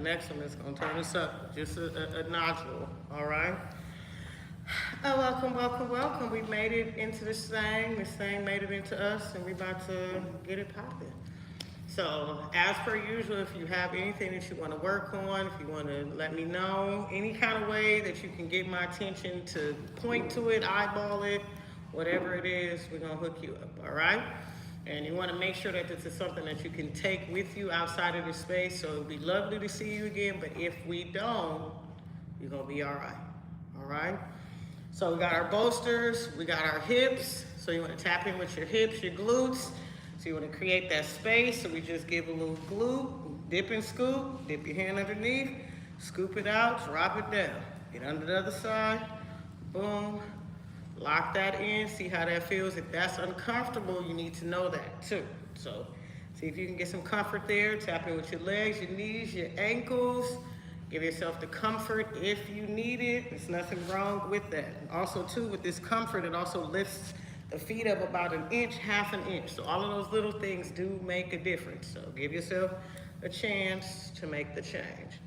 next one is going to turn us up. Just a nodule, all right? Welcome, welcome, welcome. We made it into this thing. This thing made it into us, and we about to get it popping. So, as per usual, if you have anything that you want to work on, if you want to let me know, any kind of way that you can get my attention to point to it, eyeball it, whatever it is, we're going to hook you up, all right? And you want to make sure that this is something that you can take with you outside of the space. So it would be lovely to see you again, but if we don't, you're going to be all right, all right? So we got our bolsters, we got our hips. So you want to tap in with your hips, your glutes. So you want to create that space. So we just give a little glute, dip and scoop, dip your hand underneath, scoop it out, drop it down. Get under the other side, boom, lock that in, see how that feels. If that's uncomfortable, you need to know that too. So see if you can get some comfort there. Tap in with your legs, your knees, your ankles. Give yourself the comfort if you need it. There's nothing wrong with that. Also too, with this comfort, it also lifts the feet up about an inch, half an inch. So all of those little things do make a difference. So give yourself a chance to make the change.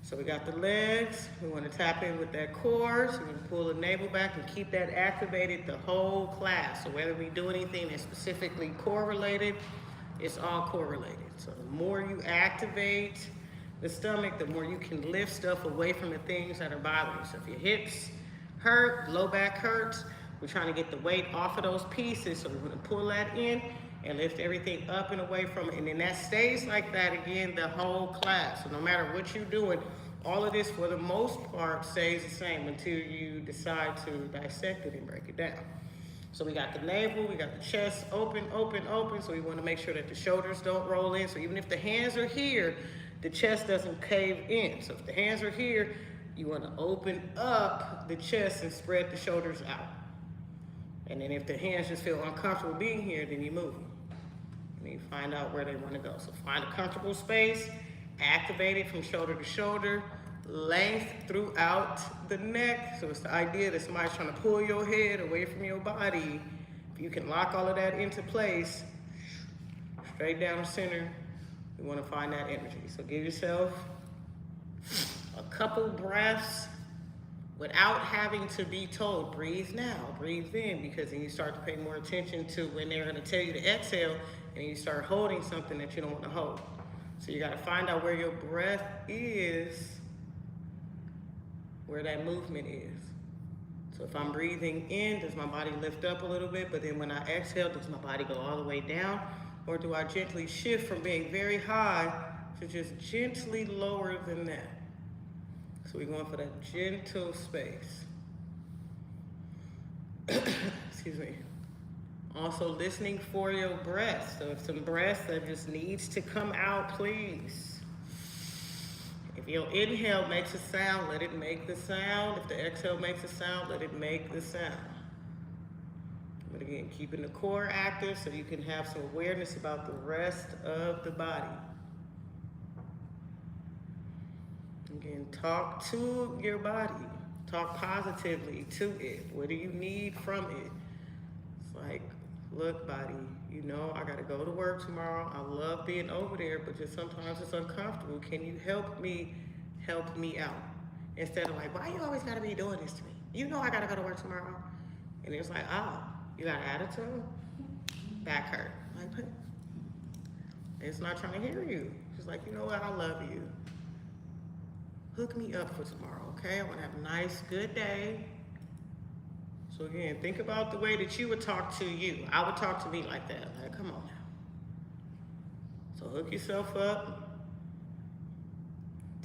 So we got the legs. We want to tap in with that core. So we're going to pull the navel back and keep that activated the whole class. So whether we do anything that's specifically core related, it's all core related. So the more you activate the stomach, the more you can lift stuff away from the things that are bothering you. So if your hips hurt, low back hurts, we're trying to get the weight off of those pieces. So we're going to pull that in and lift everything up and away from it. And then that stays like that again the whole class. So no matter what you're doing, all of this for the most part stays the same until you decide to dissect it and break it down. So we got the navel, we got the chest open, open, open. So we want to make sure that the shoulders don't roll in. So even if the hands are here, the chest doesn't cave in. So if the hands are here, you want to open up the chest and spread the shoulders out. And then if the hands just feel uncomfortable being here, then you move them. And you find out where they want to go. So find a comfortable space, activate it from shoulder to shoulder, length throughout the neck. So it's the idea that somebody's trying to pull your head away from your body. If you can lock all of that into place, straight down the center, you want to find that energy. So give yourself a couple breaths without having to be told, breathe now, breathe in, because then you start to pay more attention to when they're going to tell you to exhale, and you start holding something that you don't want to hold. So you got to find out where your breath is, where that movement is. So if I'm breathing in, does my body lift up a little bit? But then when I exhale, does my body go all the way down? Or do I gently shift from being very high to just gently lower than that? So we're going for that gentle space. Excuse me. Also listening for your breath. So if some breath that just needs to come out, please. If your inhale makes a sound, let it make the sound. If the exhale makes a sound, let it make the sound. But again, keeping the core active so you can have some awareness about the rest of the body. Again, talk to your body. Talk positively to it. What do you need from it? It's like, look, body, you know I gotta go to work tomorrow. I love being over there, but just sometimes it's uncomfortable. Can you help me out? Instead of like, why you always gotta be doing this to me? You know I gotta go to work tomorrow. And it's like, oh, you got an attitude? Back hurt. Like, it's not trying to hear you. She's like, you know what, I love you. Hook me up for tomorrow, okay? I want to have a nice, good day. So again, think about the way that you would talk to you. I would talk to me like that. Like, come on now. So hook yourself up.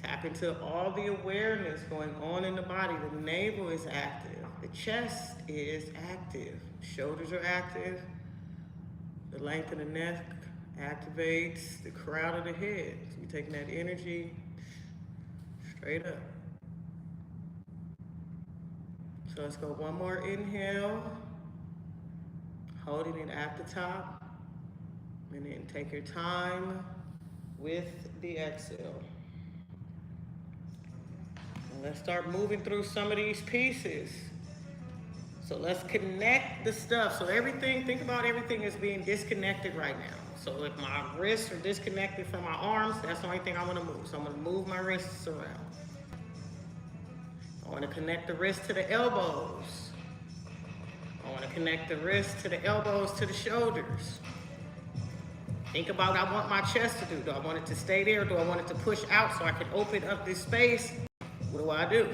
Tap into all the awareness going on in the body. The navel is active. The chest is active. Shoulders are active. The length of the neck activates the crown of the head. So you're taking that energy straight up. So let's go one more inhale, holding it at the top, and then take your time with the exhale. And let's start moving through some of these pieces. So let's connect the stuff. So everything, think about everything as being disconnected right now. So if my wrists are disconnected from my arms, that's the only thing I want to move. So I'm going to move my wrists around. I want to connect the wrists to the elbows. I want to connect the wrists to the elbows to the shoulders. Think about what I want my chest to do. Do I want it to stay there, or do I want it to push out so I can open up this space? What do?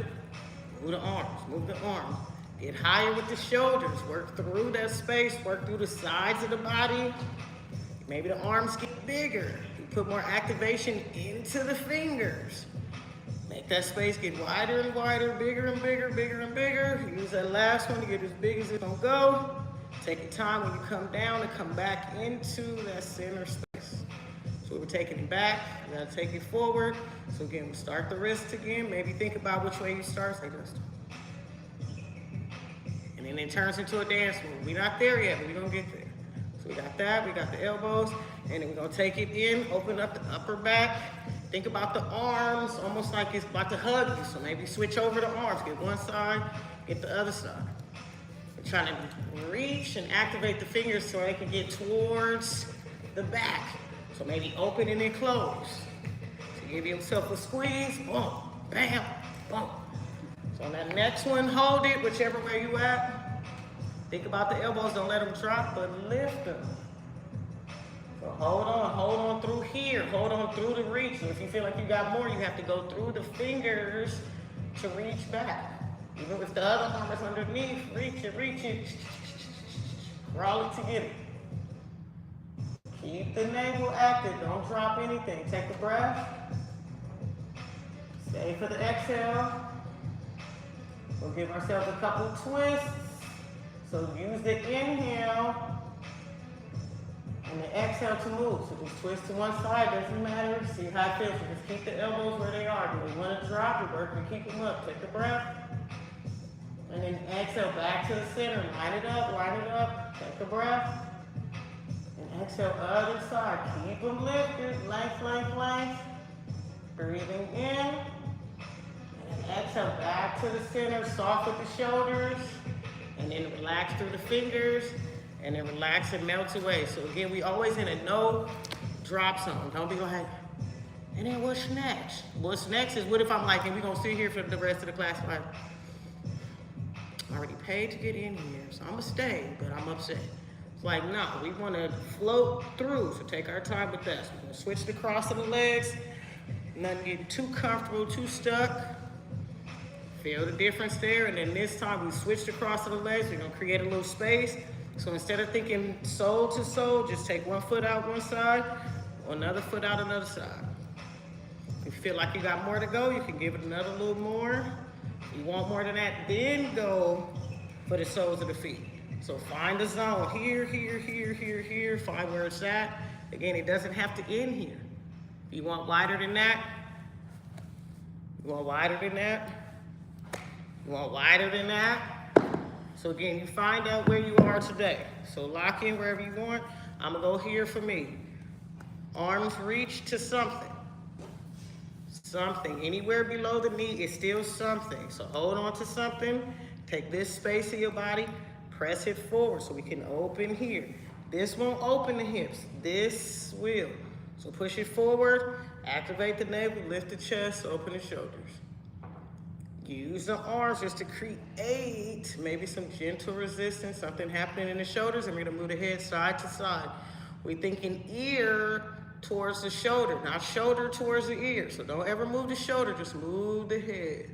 Move the arms, move the arms. Get higher with the shoulders. Work through that space, work through the sides of the body. Maybe the arms get bigger. You put more activation into the fingers. Make that space get wider and wider, bigger and bigger, bigger and bigger. Use that last one to get as big as it's gonna go. Take your time when you come down to come back into that center space. So we're taking it back, we gotta take it forward. So again, we start the wrist again. Maybe think about which way you start, say this. And then it turns into a dance move. We're not there yet, but we're gonna get there. So we got that, we got the elbows, and then we're gonna take it in, open up the upper back. Think about the arms, almost like it's about to hug you. So maybe switch over the arms, get one side, get the other side. We're trying to reach and activate the fingers so they can get towards the back. So maybe open and then close. So give yourself a squeeze, boom, bam, boom. So on that next one, hold it, whichever way you at. Think about the elbows, don't let them drop, but lift them. So hold on through here, hold on through the reach. So if you feel like you got more, you have to go through the fingers to reach back. Even if the other arm is underneath, reach it, crawl it to get it. Keep the navel active, don't drop anything. Take a breath. Stay for the exhale. We'll give ourselves a couple twists. So use the inhale and the exhale to move. So just twist to one side, doesn't matter. See how it feels. So just keep the elbows where they are. Do you want to drop? You're working to keep them up. Take a breath. And then exhale back to the center. Line it up. Take a breath. And exhale other side. Keep them lifted. Length. Breathing in. And then exhale back to the center. Soft with the shoulders. And then relax through the fingers. And then relax and melt away. So again, we always in a no drop zone. Don't be like, and then what's next? What's next is, what if I'm like, and we're gonna sit here for the rest of the class, like, I already paid to get in here, so I'm gonna stay, but I'm upset. It's like, no, we wanna float through, so take our time with that. So we're gonna switch the cross of the legs, nothing getting too comfortable, too stuck. Feel the difference there, and then this time we switch the cross of the legs, we're gonna create a little space. So instead of thinking sole to sole, just take one foot out one side, another foot out another side. If you feel like you got more to go, you can give it another little more. If you want more than that, then go for the soles of the feet. So find the zone, here, find where it's at. Again, it doesn't have to end here. If you want wider than that, So again, you find out where you are today. So lock in wherever you want. I'm gonna go here for me. Arms reach to something. Anywhere below the knee is still something. So hold on to something. Take this space of your body, press it forward so we can open here. This won't open the hips, this will. So push it forward, activate the navel, lift the chest, open the shoulders. Use the arms just to create maybe some gentle resistance, something happening in the shoulders, and we're gonna move the head side to side. We're thinking ear towards the shoulder, not shoulder towards the ear. So don't ever move the shoulder, just move the head.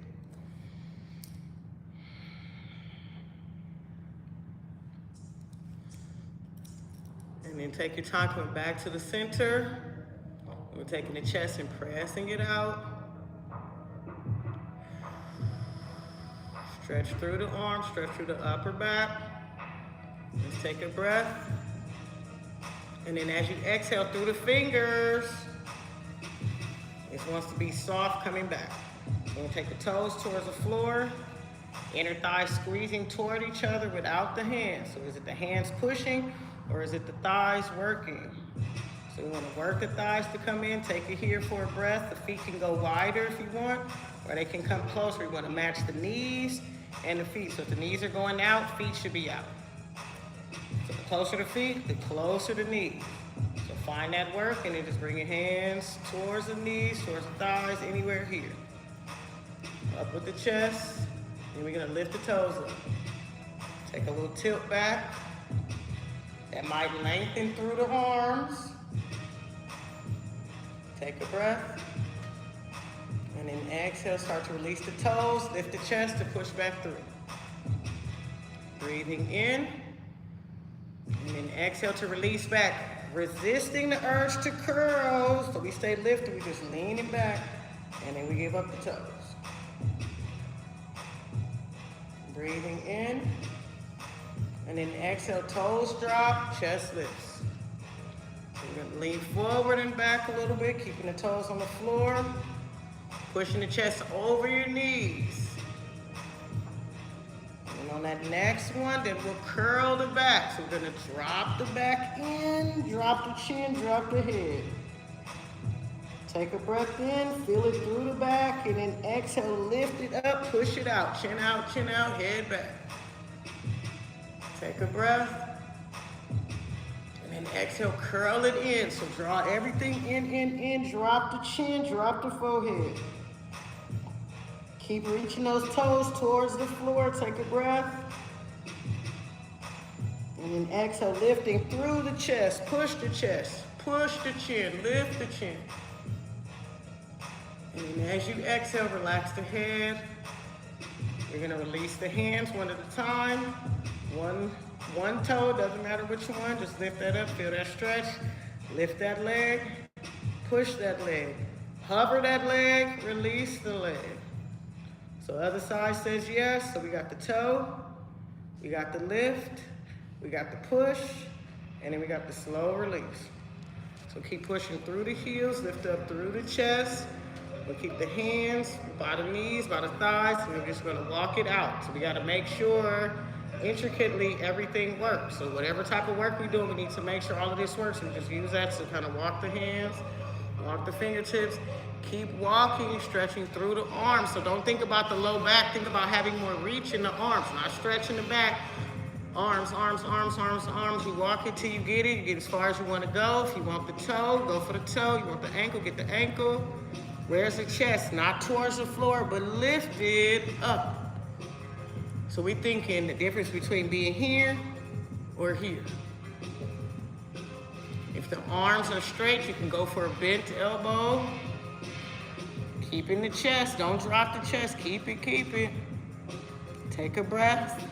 And then take your time coming back to the center. We're taking the chest and pressing it out. Stretch through the arms, stretch through the upper back. Just take a breath. And then as you exhale through the fingers, it wants to be soft coming back. You're gonna take the toes towards the floor, inner thighs squeezing toward each other without the hands. So is it the hands pushing or is it the thighs working? So we wanna work the thighs to come in, take it here for a breath. The feet can go wider if you want, or they can come closer. We wanna match the knees and the feet. So if the knees are going out, feet should be out. So the closer the feet, the closer the knees. So Find that work and then just bring your hands towards the knees, towards the thighs, anywhere here. Up with the chest. Then we're gonna lift the toes up. Take a little tilt back. That might lengthen through the arms. Take a breath. And then exhale, start to release the toes, lift the chest to push back through. Breathing in. And then exhale to release back. Resisting the urge to curl, so we stay lifted, we just lean it back, and then we give up the toes. Breathing in, and then exhale, toes drop, chest lifts. So we're gonna lean forward and back a little bit, keeping the toes on the floor, pushing the chest over your knees. And on that next one, then we'll curl the back. So we're gonna drop the back in, drop the chin, drop the head. Take a breath in, feel it through the back, and then exhale, lift it up, push it out, chin out, head back. Take a breath, and then exhale, curl it in. So draw everything in, drop the chin, drop the forehead. Keep reaching those toes towards the floor. Take a breath. And then exhale, lifting through the chest. Push the chest. Push the chin. Lift the chin. And then as you exhale, relax the head. You're going to release the hands one at a time. One toe, doesn't matter which one. Just lift that up. Feel that stretch. Lift that leg. Push that leg. Hover that leg. Release the leg. So other side says yes, so we got the toe, we got the lift, we got the push, and then we got the slow release. So keep pushing through the heels, lift up through the chest. We'll keep the hands by the knees, by the thighs, and we're just gonna walk it out. So we gotta make sure intricately everything works. So whatever type of work we're doing, we need to make sure all of this works. We just use that to kind of walk the hands, walk the fingertips. Keep walking, stretching through the arms. So don't think about the low back. Think about having more reach in the arms, not stretching the back. Arms, arms, arms, arms, arms. You walk it till you get it. You get as far as you want to go. If you want the toe, go for the toe. You want the ankle, get the ankle. Where's the chest? Not towards the floor, but lifted up. So we're thinking the difference between being here or here. If the arms are straight, you can go for a bent elbow. Keeping the chest, don't drop the chest, keep it, keep it. Take a breath,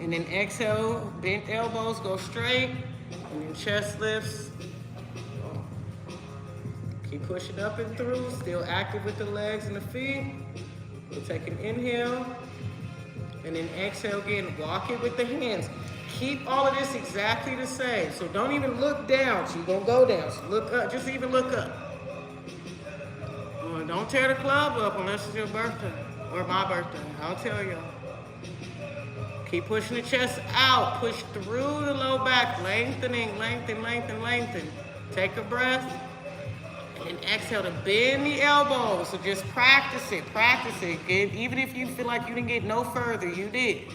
and then exhale, bent elbows, go straight, and then chest lifts. Keep pushing up and through, still active with the legs and the feet. We'll take an inhale, and then exhale again, walk it with the hands. Keep all of this exactly the same, so don't even look down, so you're gonna go down, so look up, just even look up. Don't tear the club up unless it's your birthday or my birthday. I'll tell y'all. Keep pushing the chest out. Push through the low back. Lengthening, lengthen, lengthen, lengthen. Take a breath. And exhale to bend the elbows. So just practice it. Practice it. Even if you feel like you didn't get no further, you did.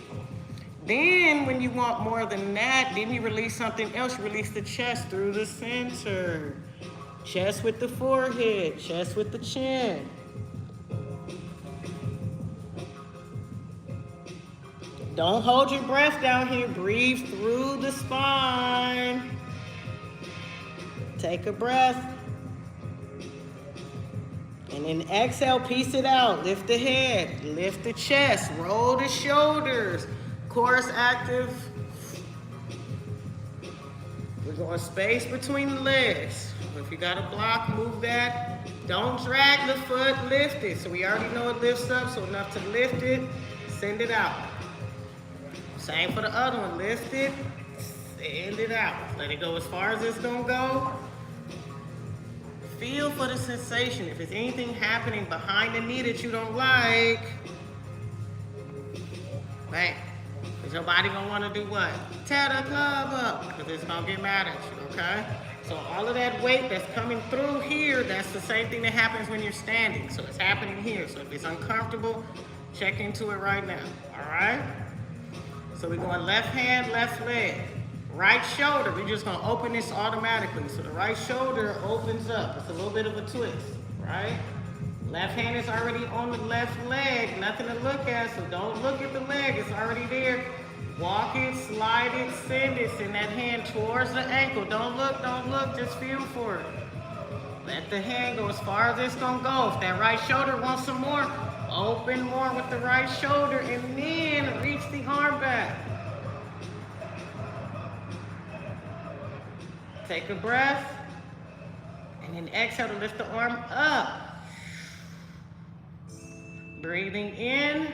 Then when you want more than that, then you release something else. You release the chest through the center. Chest with the forehead, chest with the chin. Don't hold your breath down here. Breathe through the spine. Take a breath. And then exhale, piece it out. Lift the head, lift the chest, roll the shoulders. Core active. We're going space between the legs. If you got a block, move that. Don't drag the foot, lift it. So we already know it lifts up, so enough to lift it, send it out. Same for the other one, lift it, send it out. Let it go as far as it's gonna go. Feel for the sensation. If there's anything happening behind the knee that you don't like, right? Because your body gonna wanna do what? Tear the club up, because it's gonna get mad at you, okay? So all of that weight that's coming through here, that's the same thing that happens when you're standing. So it's happening here. So if it's uncomfortable, check into it right now, all right? So we're going left hand, left leg. Right shoulder, we're just gonna open this automatically. So the right shoulder opens up. It's a little bit of a twist, right? Left hand is already on the left leg, nothing to look at, so don't look at the leg, it's already there. Walk it, slide it, send it, send that hand towards the ankle. Don't look, just feel for it. Let the hand go as far as it's gonna go. If that right shoulder wants some more, open more with the right shoulder and then reach the arm back. Take a breath, and then exhale to lift the arm up. Breathing in,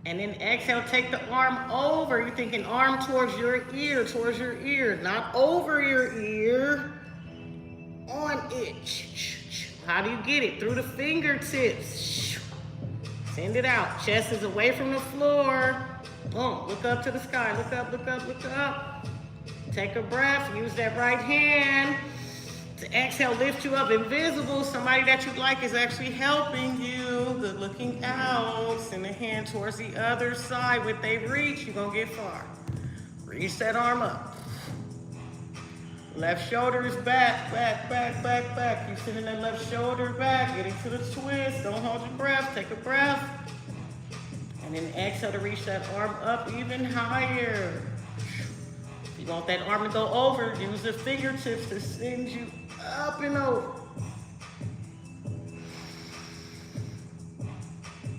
and then exhale, take the arm over. You're thinking arm towards your ear, not over your ear, on it. How do you get it? Through the fingertips. Send it out. Chest is away from the floor. Boom, look up to the sky, look up, look up, look up. Take a breath, use that right hand to exhale, lift you up. Invisible, somebody that you like is actually helping you. Good looking out. Send the hand towards the other side. When they reach, you're gonna get far. Reach that arm up. Left shoulder is back, back, back, back, back. You sending that left shoulder back, get into the twist. Don't hold your breath, take a breath. And then exhale to reach that arm up even higher. If you want that arm to go over, use the fingertips to send you up and over.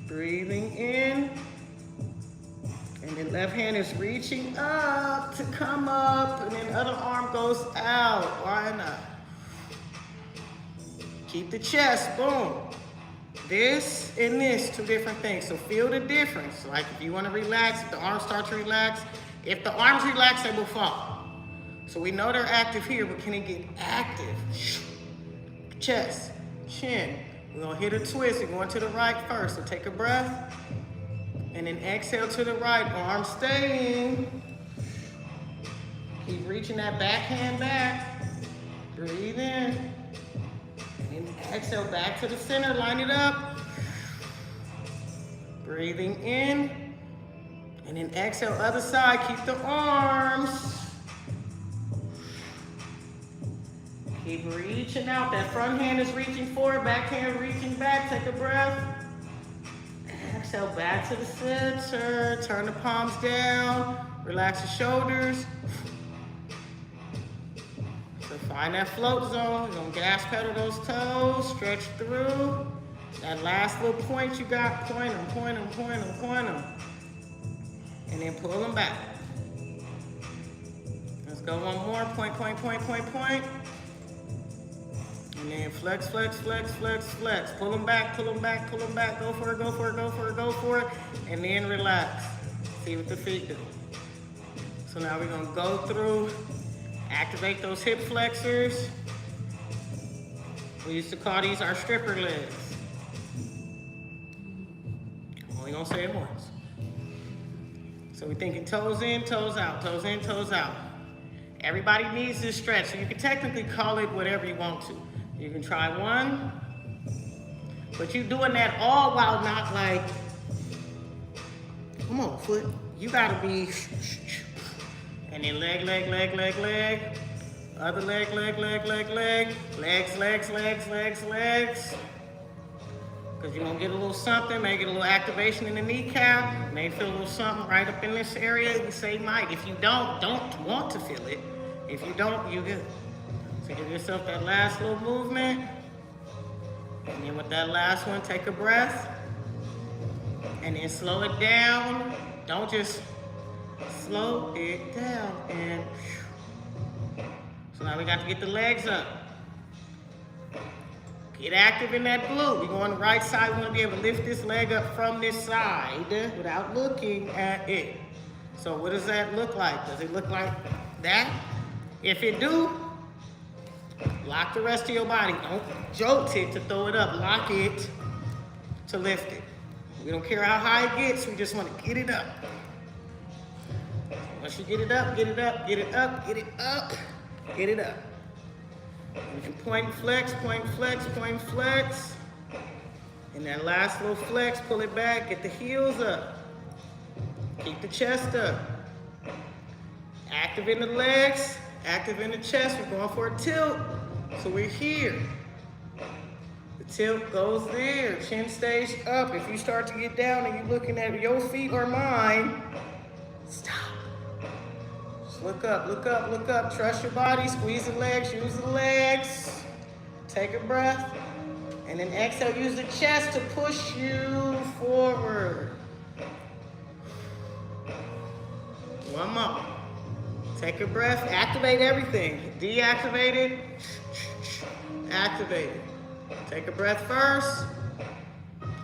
Breathing in. And then left hand is reaching up to come up. And then other arm goes out. Why not? Keep the chest, boom. This and this, two different things. So feel the difference. Like if you want to relax, if the arms start to relax. If the arms relax, they will fall. So we know they're active here, but can it get active? Chest, chin. We're gonna hit a twist. We're going to the right first. So take a breath. And then exhale to the right. Arm staying. Keep reaching that back hand back. Breathe in. And then exhale back to the center. Line it up. Breathing in. And then exhale, other side, keep the arms. Keep reaching out. That front hand is reaching forward, back hand reaching back. Take a breath. Exhale back to the center. Turn the palms down. Relax the shoulders. So find that float zone. You're gonna gas pedal those toes. Stretch through. That last little point you got, point them, point them, point them, point them. And then pull them back. Let's go one more. Point, point, point, point, point. And then flex, flex, flex, flex, flex. Pull them back, pull them back, pull them back. Go for it, go for it, go for it, go for it. And then relax. See what the feet do. So now we're gonna go through, activate those hip flexors. We used to call these our stripper legs. I'm only gonna say it once. So we're thinking toes in, toes out, toes in, toes out. Everybody needs this stretch, so you can technically call it whatever you want to. You can try one, but you're doing that all while not like, come on, foot. You gotta be, and then leg, leg, leg, leg, leg. Other leg, leg, leg, leg, leg. Legs, legs, legs, legs, legs. Because you're gonna get a little something, maybe get a little activation in the kneecap, may feel a little something right up in this area. You say might. If you don't want to feel it. If you don't, you're good. So give yourself that last little movement. And then with that last one, take a breath. And then slow it down. Don't just slow it down. And so now we got to get the legs up. Get active in that glute. We go on the right side. We want to be able to lift this leg up from this side without looking at it. So what does that look like? Does it look like that? If it do, lock the rest of your body. Don't jolt it to throw it up. Lock it to lift it. We don't care how high it gets. We just want to get it up. Once you get it up, get it up, get it up, get it up, get it up. You can point and flex, point and flex, point and flex. And that last little flex, pull it back, get the heels up. Keep the chest up. Active in the legs, active in the chest. We're going for a tilt. So we're here. The tilt goes there. Chin stays up. If you start to get down and you're looking at your feet or mine, stop. Just look up, look up, look up. Trust your body. Squeeze the legs. Use the legs. Take a breath. And then exhale. Use the chest to push you forward. One more. Take a breath. Activate everything. Deactivate it. Activate it. Take a breath first.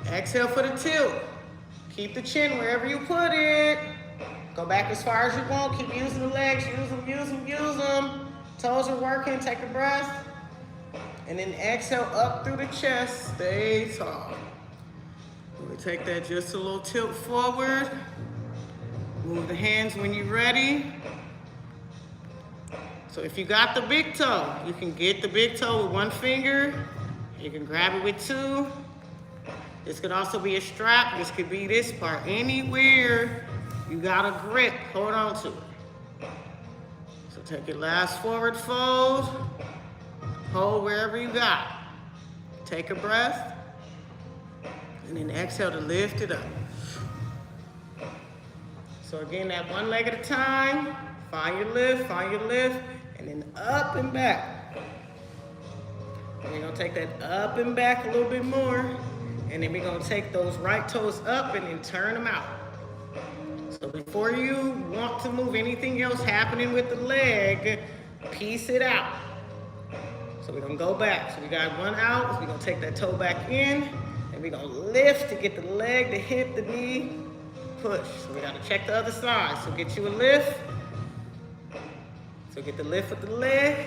Exhale for the tilt. Keep the chin wherever you put it. Go back as far as you want. Keep using the legs. Use them, use them, use them. Toes are working. Take a breath. And then exhale up through the chest. Stay tall. We take that just a little tilt forward. Move the hands when you're ready. So if you got the big toe, you can get the big toe with one finger. You can grab it with two. This could also be a strap. This could be this part. Anywhere you got a grip, hold on to it. So take your last forward fold. Hold wherever you got. Take a breath. And then exhale to lift it up. So again, that one leg at a time. Find your lift, and then up and back. And we're gonna take that up and back a little bit more. And then we're gonna take those right toes up and then turn them out. So before you want to move anything else happening with the leg, piece it out. So we're gonna go back. So we got one out, so we're gonna take that toe back in, and we're gonna lift to get the leg, the hip, the knee, push. So we gotta check the other side. So get you a lift. So get the lift with the leg,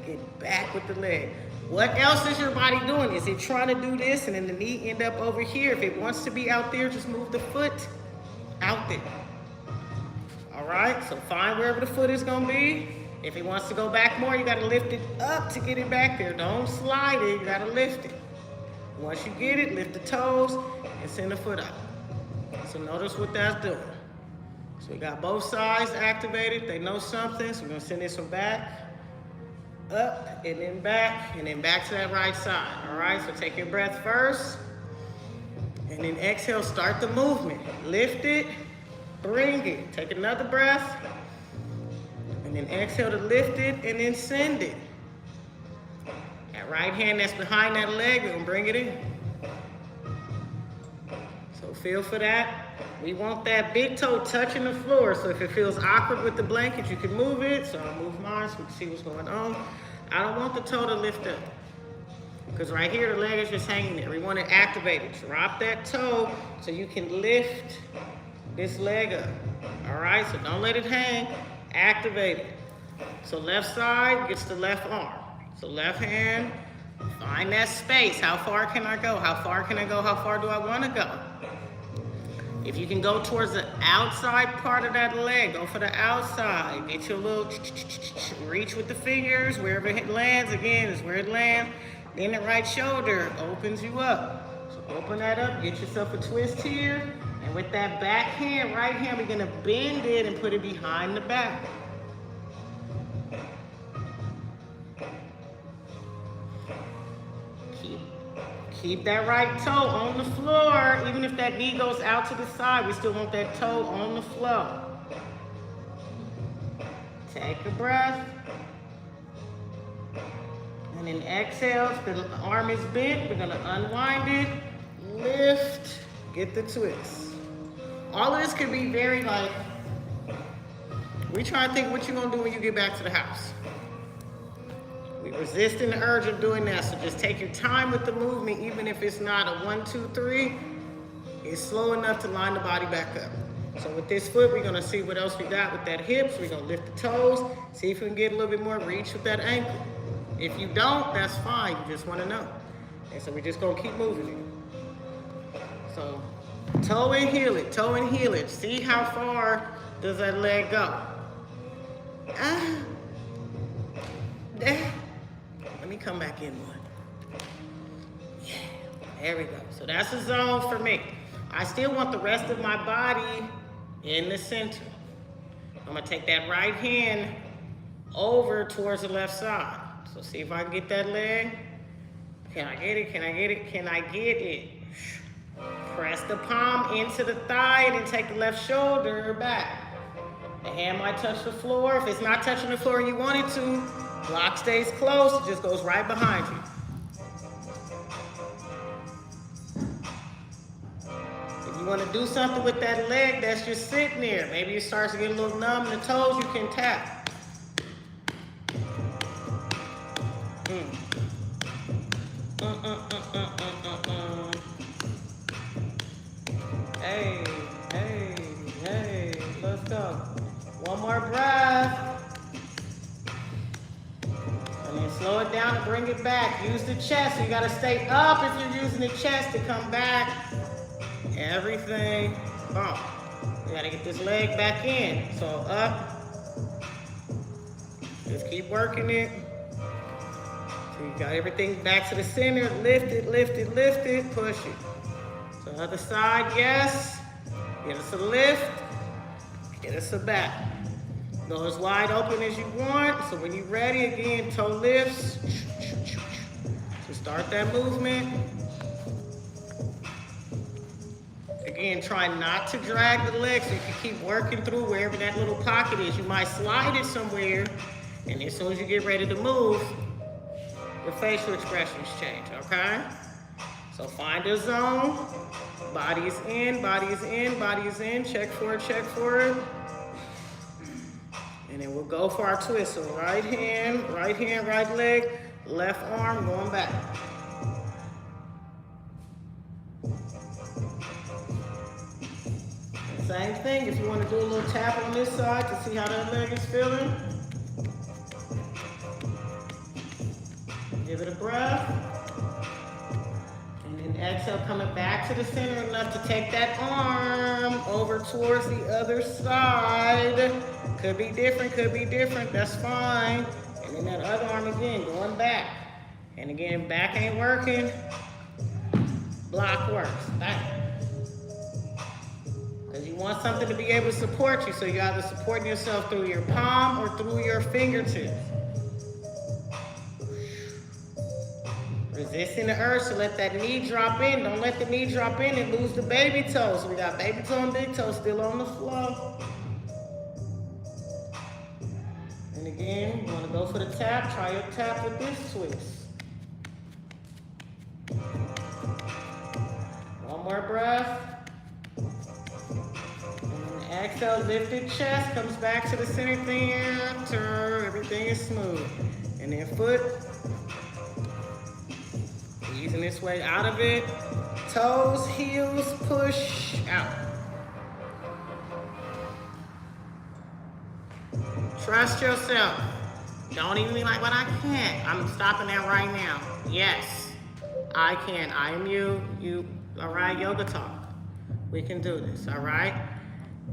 get back with the leg. What else is your body doing? Is it trying to do this and then the knee end up over here? If it wants to be out there, just move the foot out there. All right, so find wherever the foot is gonna be. If it wants to go back more, you gotta lift it up to get it back there. Don't slide it, you gotta lift it. Once you get it, lift the toes and send the foot out. So notice what that's doing. So we got both sides activated. They know something, so we're gonna send this one back, up, and then back to that right side. All right, so take your breath first, and then exhale, start the movement. Lift it, bring it. Take another breath, and then exhale to lift it, and then send it. That right hand that's behind that leg, we're gonna bring it in. So feel for that. We want that big toe touching the floor. So if it feels awkward with the blanket, you can move it. So I'll move mine so we can see what's going on. I don't want the toe to lift up, because right here, the leg is just hanging there. We want to activate it. Drop that toe so you can lift this leg up. All right, so don't let it hang. Activate it. So left side gets the left arm. So left hand, find that space. How far can I go? How far can I go? How far do I want to go? If you can go towards the outside part of that leg, go for the outside. Get your little reach with the fingers. Wherever it lands, again, is where it lands. Then the right shoulder opens you up. So open that up, get yourself a twist here. And with that back hand, right hand, we're gonna bend it and put it behind the back. Keep that right toe on the floor. Even if that knee goes out to the side, we still want that toe on the floor. Take a breath. And then exhale. If the arm is bent, we're gonna unwind it, lift, get the twist. All of this can be very like, we try to think what you're gonna do when you get back to the house. Resisting the urge of doing that, so just take your time with the movement, even if it's not a 1, 2, 3. It's slow enough to line the body back up. So with this foot, we're gonna see what else we got with that hips. We're gonna lift the toes, see if we can get a little bit more reach with that ankle. If you don't, that's fine, you just wanna know. And so we're just gonna keep moving it. So toe and heel it, toe and heel it. See how far does that leg go? Let me come back in one. Yeah, there we go. So that's a zone for me. I still want the rest of my body in the center. I'm gonna take that right hand over towards the left side. So see if I can get that leg. Can I get it? Can I get it? Can I get it? Press the palm into the thigh and then take the left shoulder back. The hand might touch the floor. If it's not touching the floor and you want it to, block stays close, it just goes right behind you. If you want to do something with that leg that's just sitting there, maybe it starts to get a little numb in the toes, you can tap. Hey, hey, hey, let's go. One more breath. And then slow it down and bring it back. Use the chest. You gotta stay up if you're using the chest to come back. Everything. Bump. You gotta get this leg back in. So up. Just keep working it. So you got everything back to the center. Lift it, lift it, lift it. Push it. So other side, yes. Get us a lift. Get us a back. Go as wide open as you want. So when you're ready, again, toe lifts. So start that movement. Again, try not to drag the leg so you can keep working through wherever that little pocket is. You might slide it somewhere, and as soon as you get ready to move, your facial expressions change, okay? So find a zone. Body is in, body is in, body is in. Check for it, check for it. And then we'll go for our twist. So right hand, right leg, left arm, going back. And same thing, if you want to do a little tap on this side to see how that leg is feeling. Give it a breath. And then exhale, coming back to the center enough to take that arm over towards the other side. Could be different, that's fine. And then that other arm again, going back. And again, back ain't working. Block works, back. Because you want something to be able to support you, so you're either supporting yourself through your palm or through your fingertips. Resisting the urge to let that knee drop in. Don't let the knee drop in and lose the baby toe. So we got baby toe and big toe still on the floor. And again, you want to go for the tap. Try your tap with this twist. One more breath. And exhale, lifted chest. Comes back to the center. Everything is smooth. And then foot. Easing this way out of it. Toes, heels, push out. Trust yourself. Don't even be like, but I can't. I'm stopping that right now. Yes, I can. I am you. You, all right, yoga talk. We can do this, all right?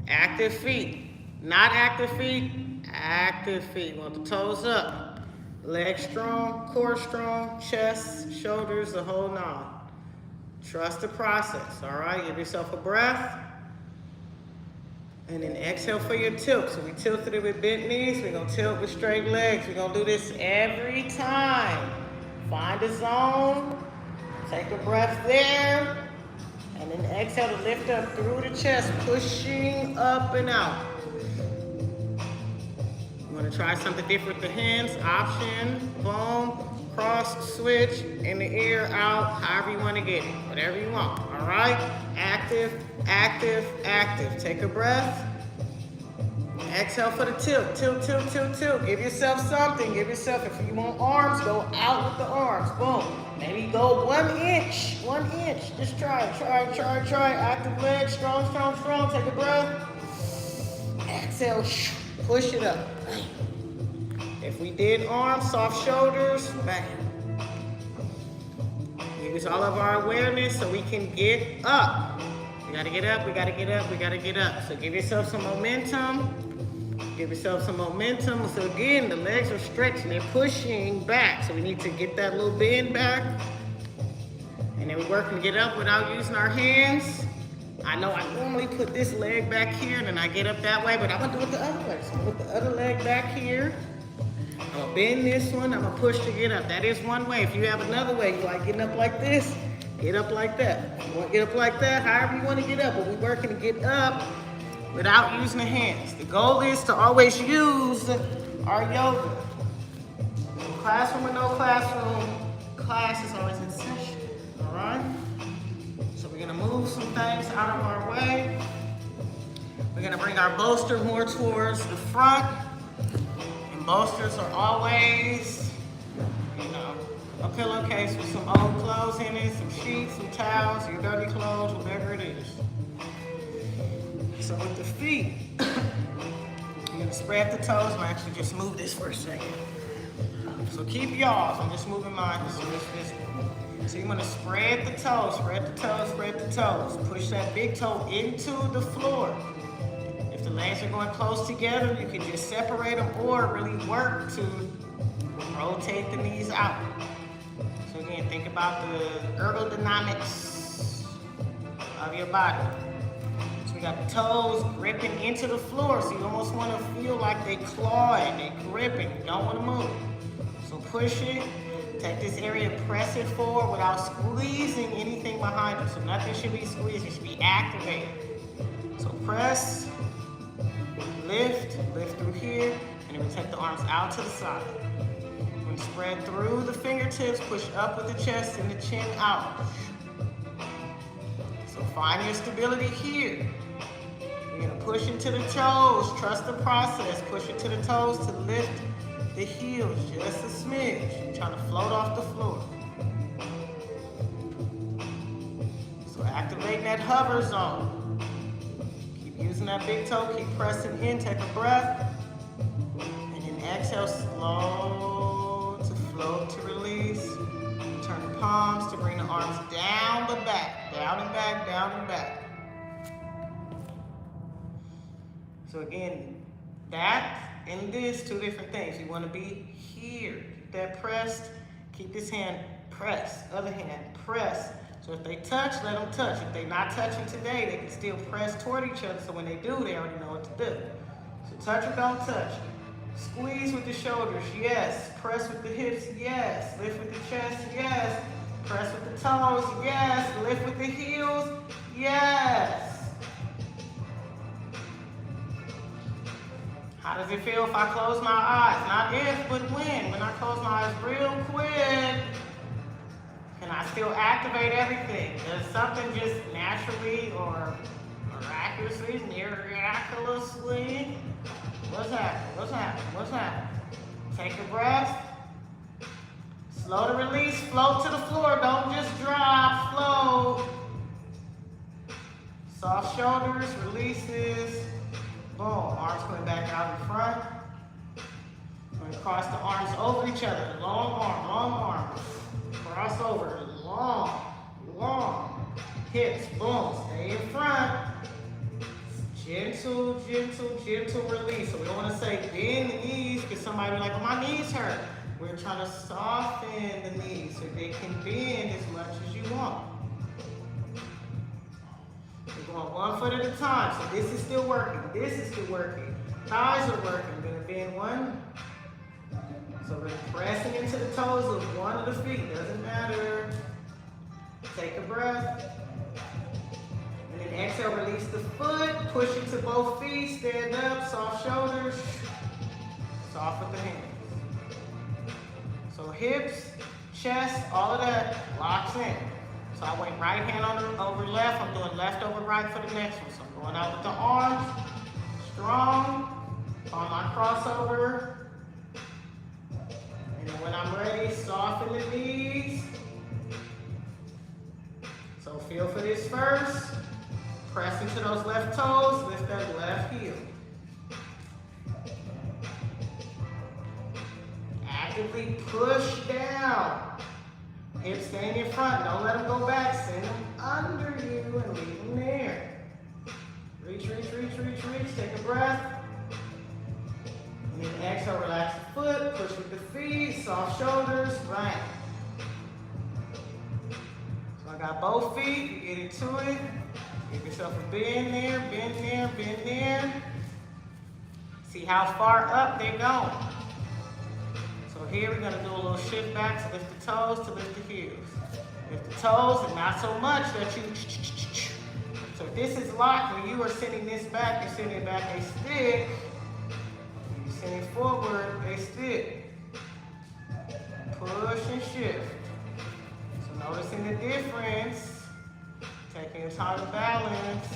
Active feet. Not active feet, active feet. Want the toes up. Legs strong, core strong, chest, shoulders, the whole nine. Trust the process, all right? Give yourself a breath. And then exhale for your tilt. So we tilted it with bent knees. We're going to tilt with straight legs. We're going to do this every time. Find a zone. Take a breath there. And then exhale to lift up through the chest, pushing up and out. You want to try something different with the hands. Option, boom, cross, switch, in the air, out, however you want to get it. Whatever you want, all right? Active, active, active. Take a breath. Exhale for the tilt. Tilt, tilt, tilt, tilt. Give yourself something. Give yourself, if you want arms, go out with the arms. Boom. Maybe go 1 inch. 1 inch. Just try it. Try. Active legs. Strong, strong, strong. Take a breath. Exhale. Push it up. If we did arms, soft shoulders, bang. Use all of our awareness so we can get up. We gotta get up, we gotta get up, we gotta get up. So give yourself some momentum. Give yourself some momentum. So again, the legs are stretching, they're pushing back. So we need to get that little bend back. And then we're working to get up without using our hands. I know I normally put this leg back here and then I get up that way, but I'm gonna do it the other way. So I'm gonna put the other leg back here. I'm gonna bend this one, I'm gonna push to get up. That is one way. If you have another way, you like getting up like this, get up like that. If you wanna get up like that, however you wanna get up, but we're working to get up without using the hands. The goal is to always use our yoga. Classroom or no classroom, class is always in session, all right? So we're gonna move some things out of our way. We're gonna bring our bolster more towards the front. And bolsters are always, a pillowcase with some old clothes in it, some sheets, some towels, your dirty clothes, whatever it is. So with the feet, you're gonna spread the toes. I'm actually just move this for a second. So keep yours. I'm just moving mine. So you want to spread the toes, spread the toes, spread the toes. Push that big toe into the floor. If the legs are going close together, you can just separate them or really work to rotate the knees out. So again, think about the ergodynamics of your body. So we got the toes gripping into the floor, so you almost want to feel like they clawing, they gripping. You don't want to move. So push it, take this area, press it forward without squeezing anything behind it. So nothing should be squeezed, it should be activated. So press, lift through here, and then we take the arms out to the side. And spread through the fingertips, push up with the chest and the chin out. So find your stability here. You're gonna push into the toes, trust the process, push into the toes to lift the heels just a smidge. You're trying to float off the floor. So activating that hover zone. Keep using that big toe, keep pressing in, take a breath. And then exhale, slow to float to release. Turn the palms to bring the arms down but back, down and back, down and back. So again, that and this, two different things. You want to be here. Keep that pressed. Keep this hand pressed. Other hand pressed. So if they touch, let them touch. If they're not touching today, they can still press toward each other. So when they do, they already know what to do. So touch or don't touch. Squeeze with the shoulders, yes. Press with the hips, yes. Lift with the chest, yes. Press with the toes, yes. Lift with the heels, yes. How does it feel if I close my eyes? Not if, but when. When I close my eyes real quick, can I still activate everything? Does something just naturally or miraculously, miraculously? What's happening? What's happening? What's happening? Take a breath. Slow to release. Float to the floor. Don't just drop. Float. Soft shoulders. Releases. Boom. Arms coming back out in front. Going to cross the arms over each other. Long arm. Cross over. Long. Hips. Boom. Stay in front. Gentle release. So we don't want to say bend the knees because somebody be like, well, my knees hurt. We're trying to soften the knees so they can bend as much as you want. We're going 1 foot at a time. So this is still working. This is still working. Thighs are working. We're going to bend one. So we're pressing into the toes of one of the feet. Doesn't matter. Take a breath. And then exhale, release the foot, push into both feet, stand up, soft shoulders, soft with the hands. So hips, chest, all of that locks in. So I went right hand over left, I'm doing left over right for the next one. So I'm going out with the arms, strong, on my crossover. And then when I'm ready, soften the knees. So feel for this first. Press into those left toes, lift that left heel. Actively push down. Hips staying in front, don't let them go back. Send them under you and leave them there. Reach, take a breath. And then exhale, relax the foot, push with the feet, soft shoulders, right. So I got both feet, you get into it. Give yourself a bend there, bend there, bend there. See how far up they're going. So here we're gonna do a little shift back to lift the toes, to lift the heels. Lift the toes and not so much that you. So if this is locked, when you are sending this back, you're sending back a stick. You're sending forward a stick. Push and shift. So noticing the difference. Taking your time to balance.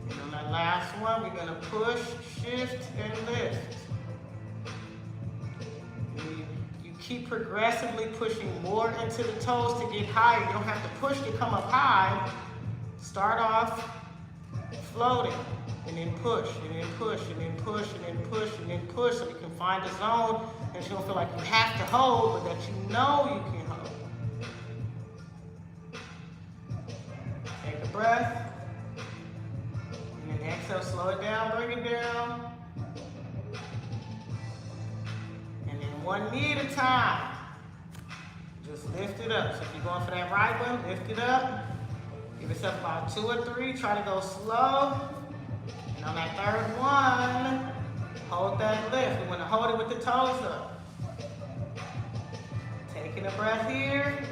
And on that last one, we're gonna push, shift, and lift. You keep progressively pushing more into the toes to get higher. You don't have to push to come up high. Start off floating, and then push, and then push, and then push, and then push, and then push, so you can find a zone that you don't feel like you have to hold, but that you know you can hold. Take a breath, and then exhale, slow it down, bring it down. And then one knee at a time. Just lift it up. So if you're going for that right one, lift it up. Give yourself about 2 or 3, try to go slow. And on that third one, hold that lift. We want to hold it with the toes up. Taking a breath here.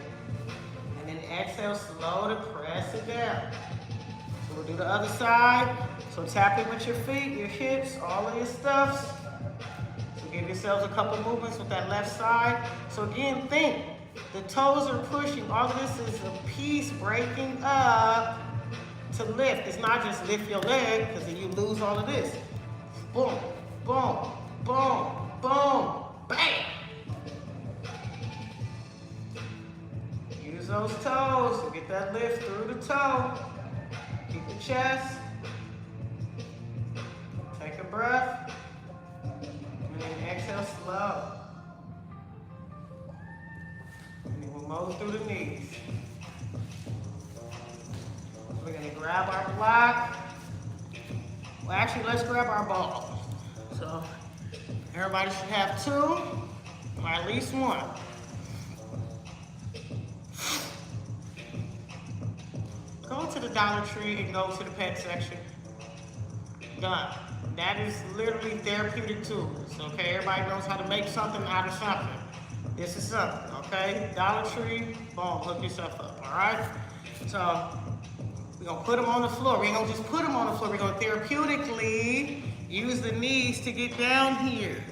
And then exhale, slow to press it down. So we'll do the other side. So tap it with your feet, your hips, all of your stuffs. So give yourselves a couple movements with that left side. So again, think, the toes are pushing. All of this is a piece breaking up to lift. It's not just lift your leg, because then you lose all of this. Boom, boom, boom, boom, bam. Use those toes to get that lift through the toe. Keep the chest. Take a breath. And then exhale slow. And then we'll move through the knees. We're going to grab our block. Well, actually, let's grab our ball. So everybody should have 2, or at least 1. Go to the Dollar Tree and go to the pet section. Done. That is literally therapeutic tools, okay? Everybody knows how to make something out of something. This is something, okay? Dollar Tree, boom, hook yourself up, all right? So we're gonna put them on the floor. We ain't gonna just put them on the floor. We're gonna therapeutically use the knees to get down here.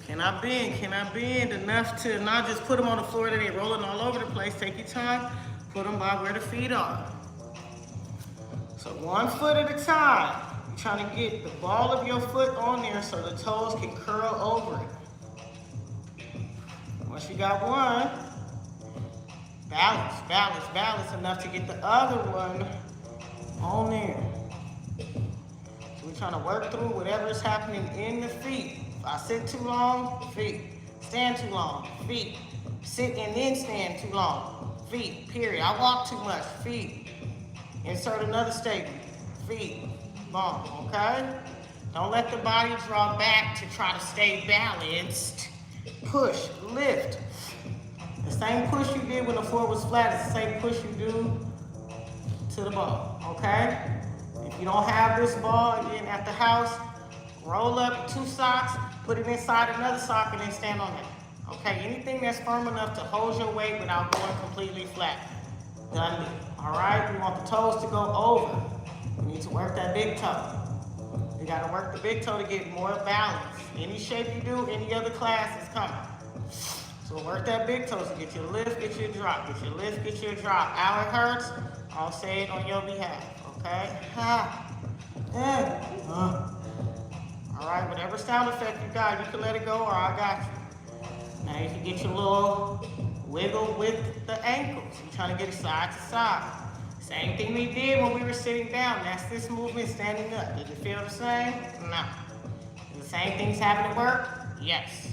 Can I bend enough to not just put them on the floor that they're rolling all over the place? Take your time, put them by where the feet are. So 1 foot at a time. You're trying to get the ball of your foot on there so the toes can curl over it. Once you got one, balance, balance, balance enough to get the other one on there. So we're trying to work through whatever is happening in the feet. If I sit too long, feet. Stand too long, feet. Sit and then stand too long, feet, period. I walk too much, feet. Insert another statement, feet, boom, okay? Don't let the body draw back to try to stay balanced. Push, lift. The same push you did when the floor was flat is the same push you do to the ball, okay? If you don't have this ball, again, at the house, roll up 2 socks, put it inside another sock, and then stand on it, okay? Anything that's firm enough to hold your weight without going completely flat. Done. All right, we want the toes to go over. We need to work that big toe. You gotta work the big toe to get more balance. Any shape you do, any other class is coming. So work that big toe to get your lift, get your drop, get your lift, get your drop. Ow, it hurts. I'll say it on your behalf, okay? Ha. All right, whatever sound effect you got, you can let it go or I got you. Now you can get your little wiggle with the ankles. You're trying to get it side to side. Same thing we did when we were sitting down. That's this movement standing up. Did it feel the same? No. The same things having to work? Yes.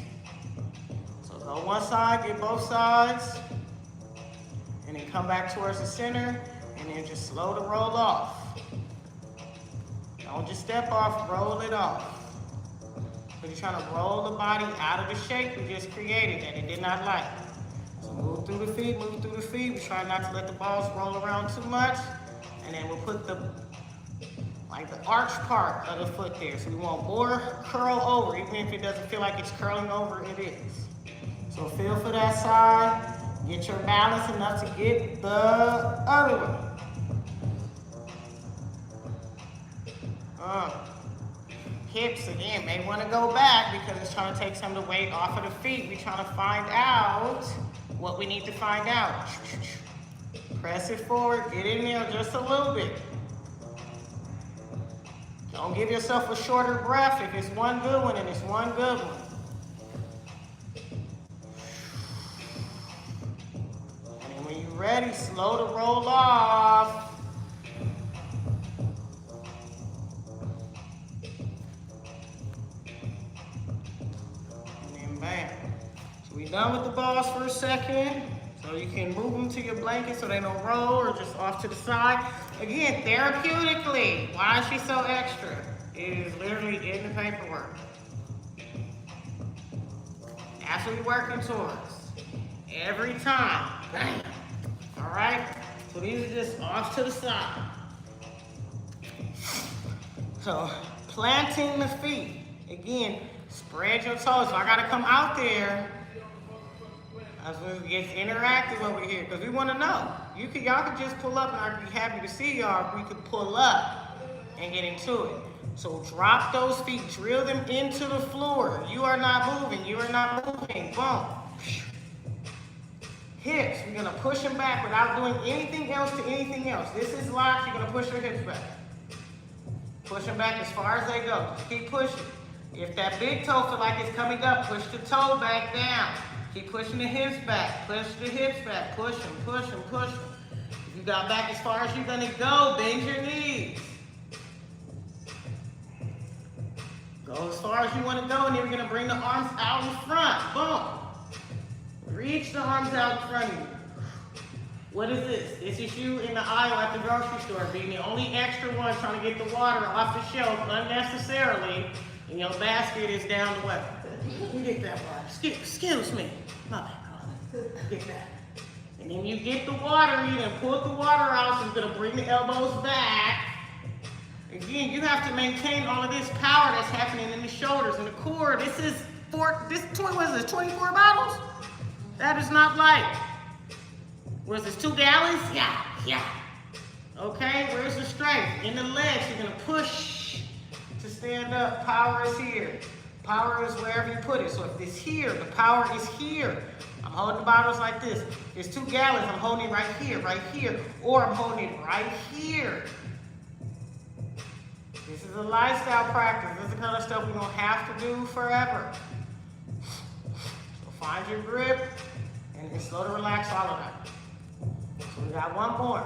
So go one side, get both sides, and then come back towards the center, and then just slow the roll off. Don't just step off, roll it off. So you're trying to roll the body out of the shape we just created that it did not like. So move through the feet, move through the feet. We try not to let the balls roll around too much. And then we'll put the arch part of the foot there. So we want more curl over, even if it doesn't feel like it's curling over, it is. So feel for that side. Get your balance enough to get the other one. Hips, again, may want to go back because it's trying to take some of the weight off of the feet. We're trying to find out what we need to find out. Press it forward, get in there just a little bit. Don't give yourself a shorter breath. If it's one good one, and it's one good one. And then when you're ready, slow to roll off. Bam. So we're done with the balls for a second. So you can move them to your blanket so they don't roll or just off to the side. Again, therapeutically. Why is she so extra? It is literally in the paperwork. That's what we're working towards. Every time. Bam. All right? So these are just off to the side. So planting the feet. Again, spread your toes. So I gotta come out there. That's when it gets interactive over here, because we want to know. Y'all could just pull up, and I'd be happy to see y'all if we could pull up and get into it. So drop those feet, drill them into the floor. You are not moving. You are not moving. Boom. Hips. We're gonna push them back without doing anything else to anything else. This is locked. You're gonna push your hips back. Push them back as far as they go. Just keep pushing. If that big toe feels like it's coming up, push the toe back down. Keep pushing the hips back. Push the hips back. Push them, push them, push them. If you got back as far as you're going to go, bend your knees. Go as far as you want to go, and then we're going to bring the arms out in front. Boom. Reach the arms out in front of you. What is this? This is you in the aisle at the grocery store, being the only extra one trying to get the water off the shelf unnecessarily. And your basket is down the way. You get that water. Excuse me. My bad. Get that. And then you get the water, you done pull the water out, so you're gonna bring the elbows back. Again, you have to maintain all of this power that's happening in the shoulders and the core. This is 24 bottles? That is not light. Was this 2 gallons? Yeah. Okay, where's the strength? In the legs, you're gonna push to stand up. Power is here. Power is wherever you put it. So if it's here, the power is here. I'm holding the bottles like this. It's 2 gallons. I'm holding it right here, or I'm holding it right here. This is a lifestyle practice. This is the kind of stuff we don't have to do forever. So find your grip and then slow to relax all of that. So we got one more.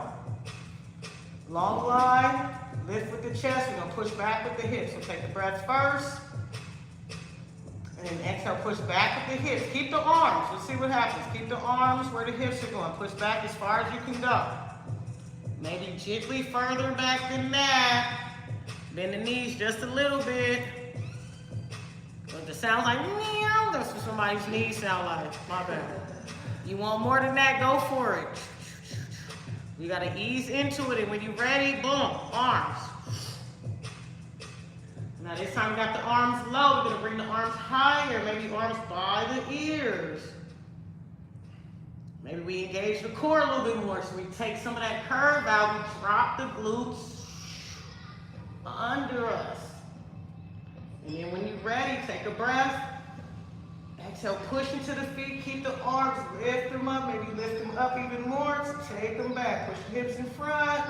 Long line, lift with the chest. We're gonna push back with the hips. So take the breath first. And then exhale, push back with the hips. Keep the arms. Let's see what happens. Keep the arms where the hips are going. Push back as far as you can go. Maybe gently further back than that. Bend the knees just a little bit. If it sounds like meow, that's what somebody's knees sound like. My bad. You want more than that, go for it. You gotta ease into it, and when you're ready, boom, arms. Now this time we got the arms low. We're gonna bring the arms higher, maybe arms by the ears. Maybe we engage the core a little bit more, so we take some of that curve out, we drop the glutes under us. And then when you're ready, take a breath. Exhale, push into the feet, keep the arms, lift them up, maybe lift them up even more, so take them back. Push the hips in front.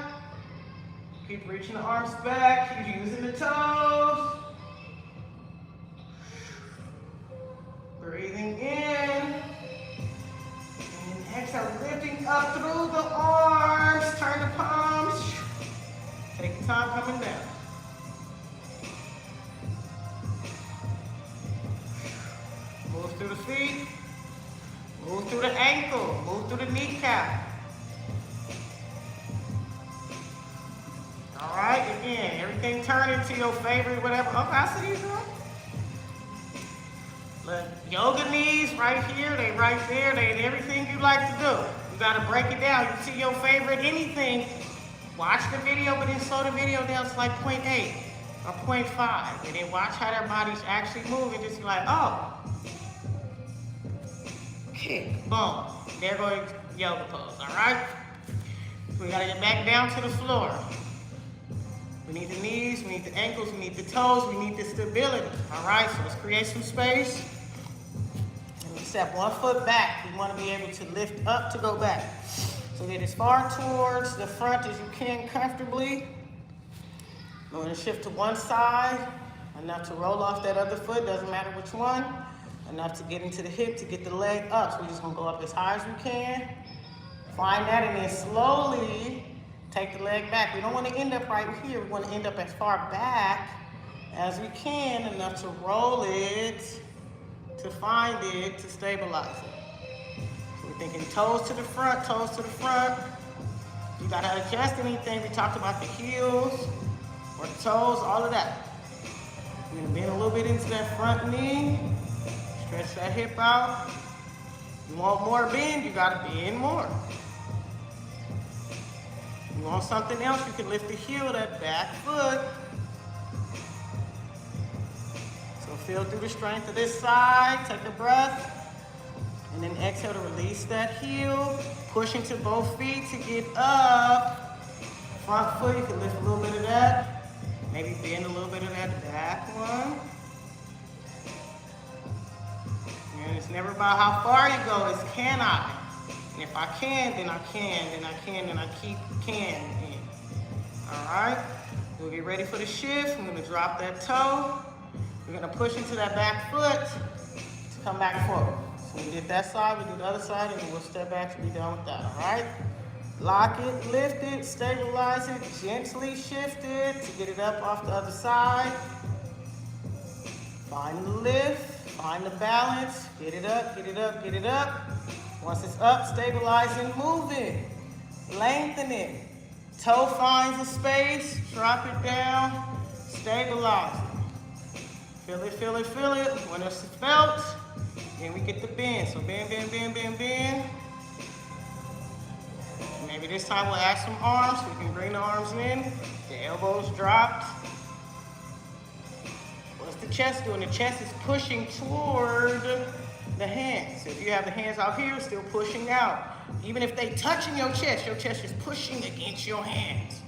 Keep reaching the arms back, keep using the toes. Breathing in. And exhale, lifting up through the arms. Turn the palms. Take your time coming down. Move through the feet. Move through the ankle. Move through the kneecap. All right, again, everything turn into your favorite, whatever. Okay, I see you doing. Look, yoga knees right here, they right there, they everything you like to do. You gotta break it down. You see your favorite anything, watch the video, but then slow the video down to like 0.8 or 0.5. And then watch how their body's actually moving. Just be like, oh, kick, boom. There goes yoga pose, all right? We gotta get back down to the floor. We need the knees, we need the ankles, we need the toes, we need the stability, all right? So let's create some space. And we step 1 foot back. We wanna be able to lift up to go back. So get as far towards the front as you can comfortably. We're gonna shift to one side, enough to roll off that other foot, doesn't matter which one. Enough to get into the hip to get the leg up. So we're just gonna go up as high as we can. Find that and then slowly take the leg back. We don't want to end up right here. We want to end up as far back as we can, enough to roll it, to find it, to stabilize it. So we're thinking toes to the front, toes to the front. You got to adjust anything. We talked about the heels or the toes, all of that. We're going to bend a little bit into that front knee. Stretch that hip out. You want more bend, you got to bend more. You want something else, you can lift the heel of that back foot. So feel through the strength of this side, take a breath, and then exhale to release that heel. Push into both feet to get up. Front foot, you can lift a little bit of that. Maybe bend a little bit of that back one. And it's never about how far you go, it's can I? And if I can, then I can, then I can, then I keep can in. All right? We'll get ready for the shift. I'm gonna drop that toe. We're gonna push into that back foot to come back forward. So we did that side, we do the other side, and then we'll step back to be done with that, all right? Lock it, lift it, stabilize it, gently shift it to get it up off the other side. Find the lift, find the balance, get it up, get it up, get it up. Once it's up, stabilize and move it. Lengthen it. Toe finds a space, drop it down, stabilize it. Feel it, feel it, feel it. When it's felt, then we get the bend. So bend, bend, bend, bend, bend. Maybe this time we'll add some arms. We can bring the arms in. The elbows dropped. What's the chest doing? The chest is pushing toward the hands. So if you have the hands out here, still pushing out. Even if they touching your chest is pushing against your hands.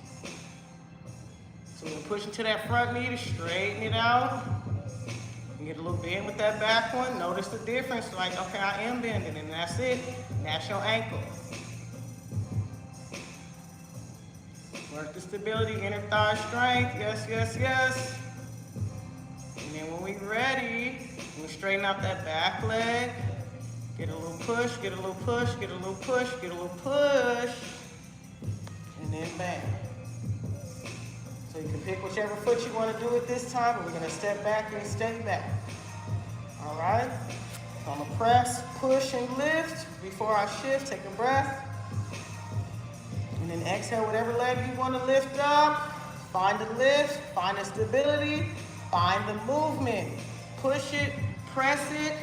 So we're gonna push into that front knee to straighten it out. You get a little bend with that back one. Notice the difference. Like, okay, I am bending, and that's it. That's your ankle. Work the stability, inner thigh strength. Yes, yes, yes. And then when we're ready, we straighten out that back leg. Get a little push, get a little push, get a little push, get a little push. And then bang. So you can pick whichever foot you want to do it this time, but we're going to step back and stay back. All right? So I'm going to press, push, and lift. Before I shift, take a breath. And then exhale whatever leg you want to lift up. Find the lift, find the stability, find the movement. Push it, press it,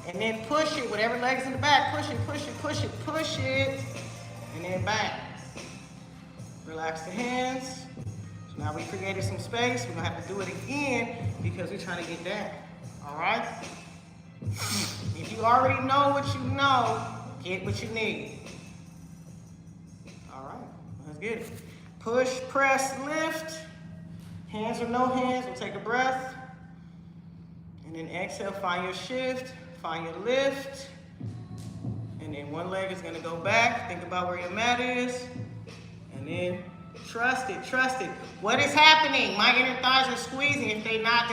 and then push it. Whatever leg's in the back, push it, push it, push it, push it, and then bang. Relax the hands. So now we created some space. We're gonna have to do it again because we're trying to get down. All right? If you already know what you know, get what you need. All right, let's get it. Push, press, lift. Hands or no hands, we'll take a breath. And then exhale, find your shift, find your lift. And then one leg is gonna go back. Think about where your mat is. And then trust it, trust it. What is happening? My inner thighs are squeezing. If they not,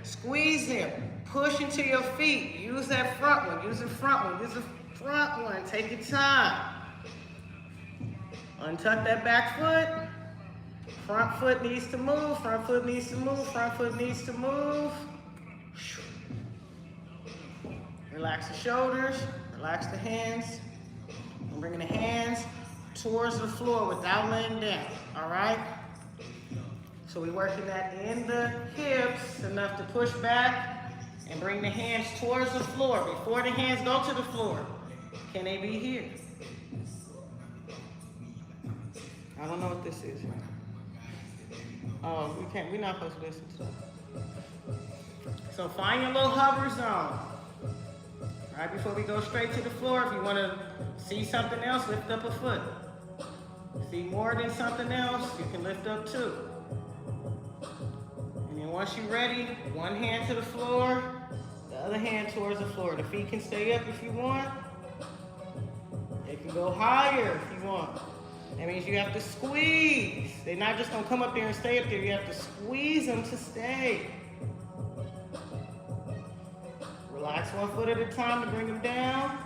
squeeze them. Push into your feet. Use that front one, use the front one, use the front one. Take your time. Untuck that back foot. Front foot needs to move, front foot needs to move, front foot needs to move. Relax the shoulders, relax the hands. I'm bringing the hands towards the floor without laying down, all right? So we're working that in the hips enough to push back And bring the hands towards the floor. Before the hands go to the floor, can they be here? I don't know what this is. Oh, we're not supposed to listen to that. So find your little hover zone. Right before we go straight to the floor, if you want to see something else, lift up a foot. See more than something else, you can lift up two. And then once you're ready, one hand to the floor, the other hand towards the floor. The feet can stay up if you want. They can go higher if you want. That means you have to squeeze. They're not just going to come up there and stay up there. You have to squeeze them to stay. Relax one foot at a time to bring them down.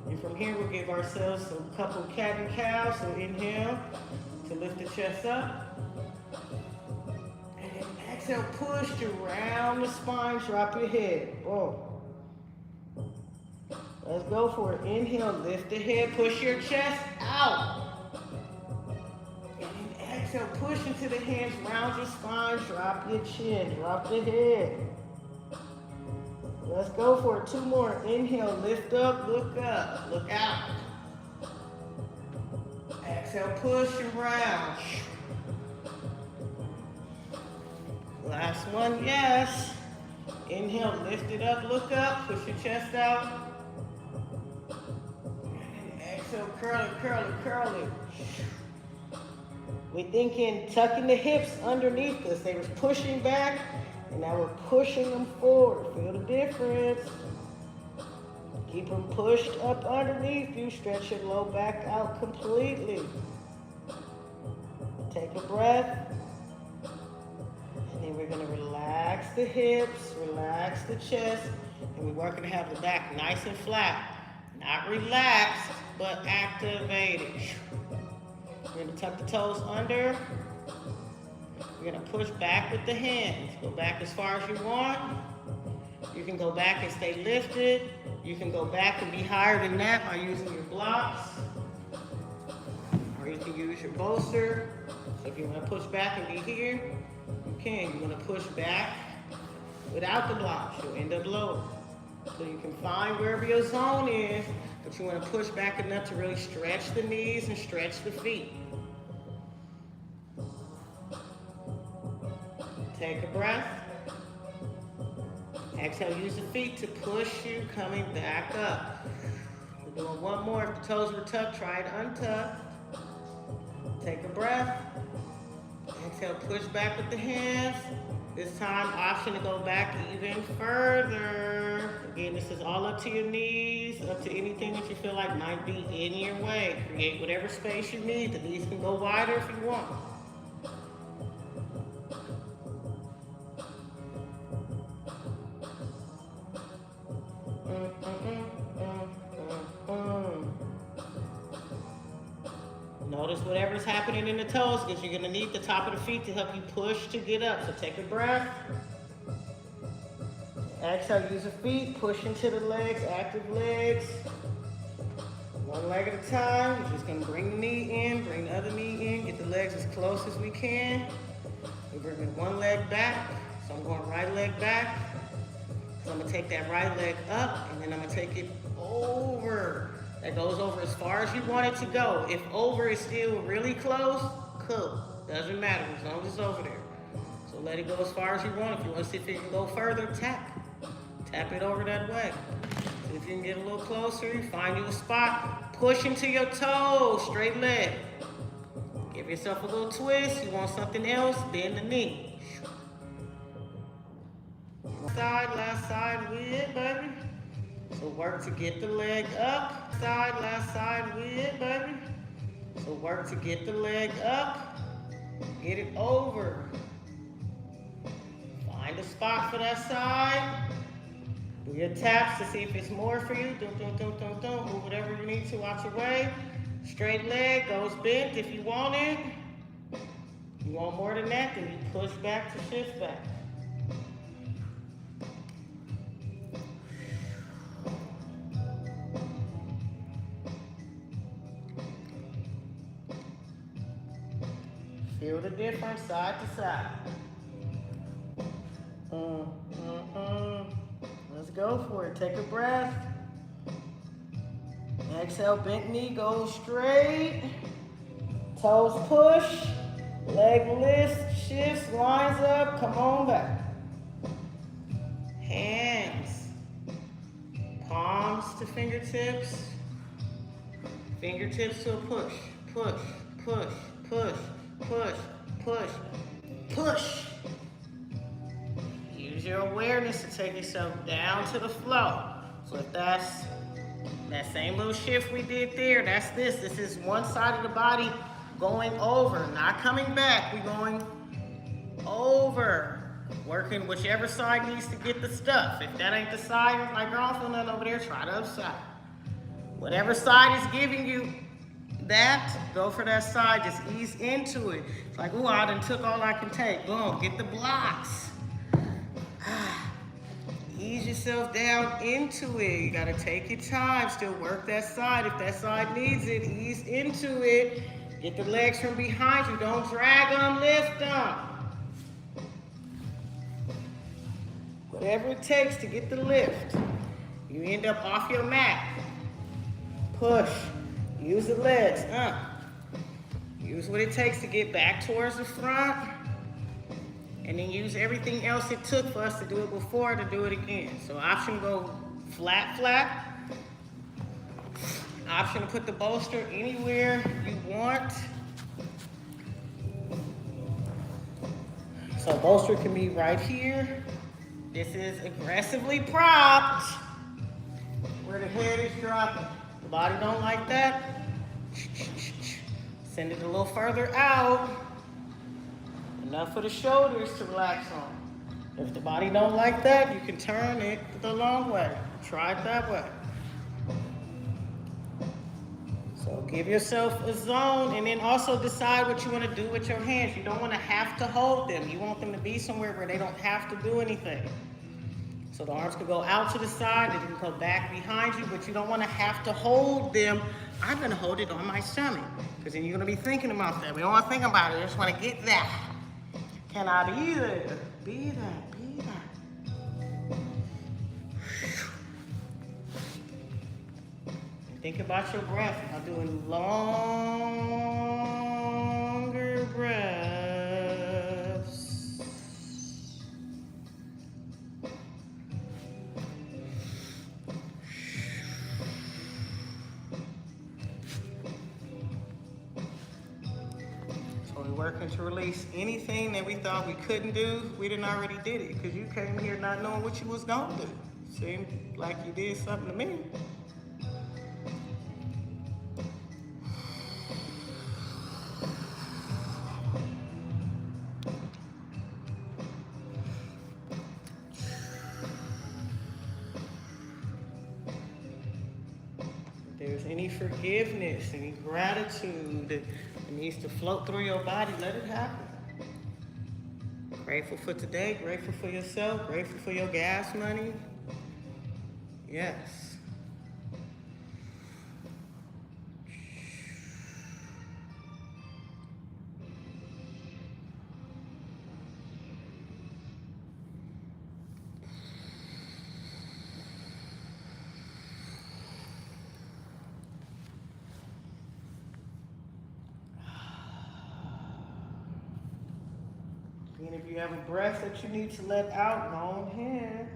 And from here, we'll give ourselves a couple cat and cows. So inhale to lift the chest up. And then exhale, push around the spine, drop your head. Boom. Let's go for it. Inhale, lift the head, push your chest out. And then exhale, push into the hands, round your spine, drop your chin, drop the head. Let's go for it. Two more. Inhale, lift up, look out. Exhale, push around. Last one, yes. Inhale, lift it up, look up, push your chest out. Exhale, curl it. We're thinking tucking the hips underneath us. They was pushing back, and now we're pushing them forward. Feel the difference. Keep them pushed up underneath you. Stretch your low back out completely. Take a breath. And then we're going to relax the hips, relax the chest, and we're working to have the back nice and flat. Not relaxed, but activated. We're going to tuck the toes under. We're going to push back with the hands. Go back as far as you want. You can go back and stay lifted. You can go back and be higher than that by using your blocks. Or you can use your bolster. So if you want to push back and be here, you can. You want to push back without the blocks. You'll end up lower. So you can find wherever your zone is, but you want to push back enough to really stretch the knees and stretch the feet. Take a breath. Exhale, use the feet to push you coming back up. We're doing one more. If the toes were tucked, try it untucked. Take a breath. Exhale, push back with the hands. This time, option to go back even further. Again, this is all up to your knees, up to anything that you feel like might be in your way. Create whatever space you need. The knees can go wider if you want. Notice whatever's happening in the toes, because you're going to need the top of the feet to help you push to get up. So take a breath. Exhale, use the feet, push into the legs, active legs. One leg at a time. We're just going to bring the knee in, bring the other knee in, get the legs as close as we can. We're bringing one leg back. So I'm going right leg back. So I'm going to take that right leg up, and then I'm going to take it over. That goes over as far as you want it to go. If over is still really close, cool. Doesn't matter as long as it's over there. So let it go as far as you want. If you want to see if it can go further, tap. Tap it over that way. So if you can get a little closer, you find you a spot. Push into your toes, straight leg. Give yourself a little twist. You want something else, bend the knee. Side, last side, with baby. So work to get the leg up. Side, last side, with baby. So work to get the leg up. Get it over. Find a spot for that side. Do your taps to see if it's more for you. Don't. Move whatever you need to out your way. Straight leg goes bent if you want it. If you want more than that, then you push back to shift back. Feel the difference side to side. Let's go for it. Take a breath. Exhale, bent knee goes straight. Toes push. Leg lifts, shifts, lines up. Come on back. Hands. Palms to fingertips. Fingertips to a push. Push, push, push, push, push, push. Use your awareness to take yourself down to the flow. So if that's that same little shift we did there, that's this. This is one side of the body going over, not coming back. We're going over. Working whichever side needs to get the stuff. If that ain't the side, like girl, I don't feel nothing over there, try the other side. Whatever side is giving you that, go for that side. Just ease into it. It's like, ooh, I done took all I can take. Boom, get the blocks. Ease yourself down into it. You gotta take your time. Still work that side. If that side needs it, ease into it. Get the legs from behind you. Don't drag them, lift them. Whatever it takes to get the lift. You end up off your mat. Push. Use the legs. Use what it takes to get back towards the front. And then use everything else it took for us to do it before to do it again. So option go flat, flat. Option to put the bolster anywhere you want. So bolster can be right here. This is aggressively propped where the head is dropping. The body don't like that. Send it a little further out. Enough for the shoulders to relax on. If the body don't like that, you can turn it the long way. Try it that way. So give yourself a zone and then also decide what you want to do with your hands. You don't want to have to hold them. You want them to be somewhere where they don't have to do anything. So the arms can go out to the side, they can go back behind you, but you don't want to have to hold them. I'm going to hold it on my stomach because then you're going to be thinking about that. We don't want to think about it. You just want to get that. Can I be there? Be that, be that. Think about your breath. I'm doing longer breaths. Working to release anything that we thought we couldn't do. We didn't already did it because you came here not knowing what you was gonna do. Seemed like you did something to me. If there's any forgiveness, any gratitude that needs to float through your body, let it happen. Grateful for today, grateful for yourself, grateful for your gas money. Yes. And if you have a breath that you need to let out, go ahead.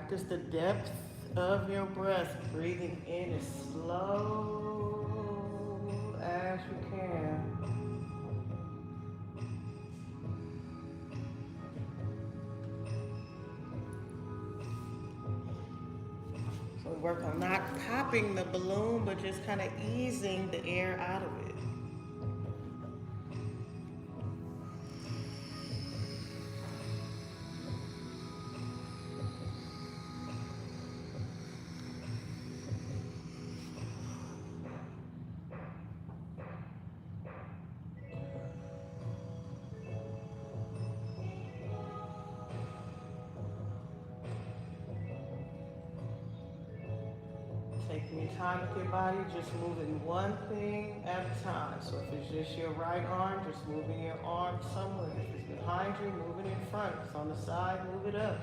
Practice the depth of your breath, breathing in as slow as you can. So we work on not popping the balloon, but just kind of easing the air out of it. Taking your time with your body, just moving one thing at a time. So if it's just your right arm, just moving your arm somewhere. If it's behind you, move it in front. If it's on the side, move it up.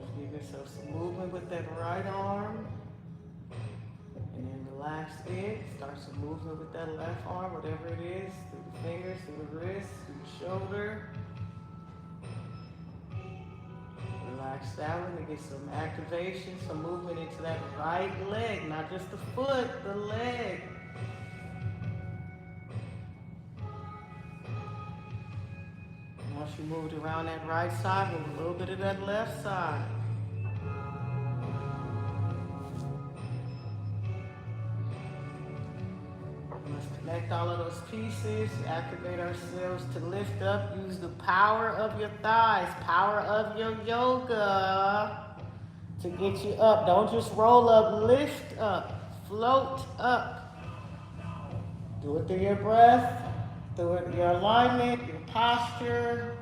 Just give yourself some movement with that right arm. And then relax it. Start some movement with that left arm, whatever it is, through the fingers, through the wrist, through the shoulder. Relax that one to get some activation, some movement into that right leg, not just the foot, the leg. And once you moved around that right side, move a little bit of that left side. Let's connect all of those pieces, activate ourselves to lift up, use the power of your thighs, power of your yoga to get you up. Don't just roll up, lift up, float up. Do it through your breath, through your alignment, your posture.